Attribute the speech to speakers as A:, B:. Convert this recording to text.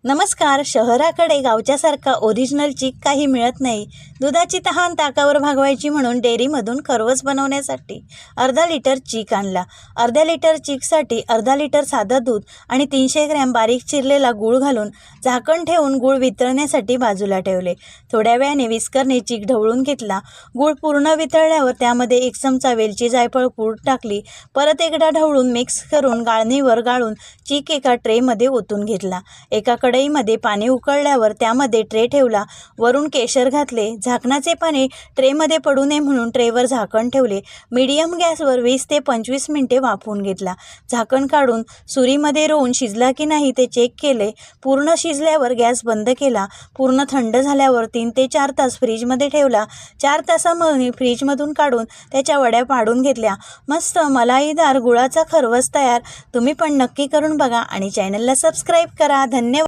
A: नमस्कार. शहराकडे गावच्यासारखा ओरिजिनल चीक काही मिळत नाही. दुधाची तहान ताकावर भागवायची म्हणून डेअरीमधून खरवस बनवण्यासाठी अर्धा लिटर चीक आणला. अर्ध्या लिटर चीकसाठी अर्धा लिटर साधं दूध आणि 300 ग्रॅम बारीक चिरलेला गूळ घालून झाकण ठेवून गूळ वितळण्यासाठी बाजूला ठेवले. थोड्या वेळाने विस्करने चीक ढवळून घेतला. गूळ पूर्ण वितळल्यावर त्यामध्ये 1 चमचा वेलची जायफळ पूड टाकली. परत एकदा ढवळून मिक्स करून गाळणीवर गाळून चीक एका ट्रेमध्ये ओतून घेतला. एका कढईमध्ये पाणी उकळल्यावर त्यामध्ये ट्रे ठेवला. वरून केशर घातले. झाकणाचे पाणी ट्रेमध्ये पडू नये म्हणून ट्रेवर झाकण ठेवले. मीडियम गॅसवर 20 ते 25 मिनिटे वाफवून घेतला. झाकण काढून सुरीमध्ये रोवून शिजला की नाही ते चेक केले. पूर्ण शिजल्यावर गॅस बंद केला. पूर्ण थंड झाल्यावर 3 ते 4 तास फ्रीजमध्ये ठेवला. 4 तासांमध्ये फ्रीजमधून काढून त्याच्या वड्या पाडून घेतल्या. मस्त मलाईदार गुळाचा खरवस तयार. तुम्ही पण नक्की करून बघा आणि चॅनलला सबस्क्राईब करा. धन्यवाद.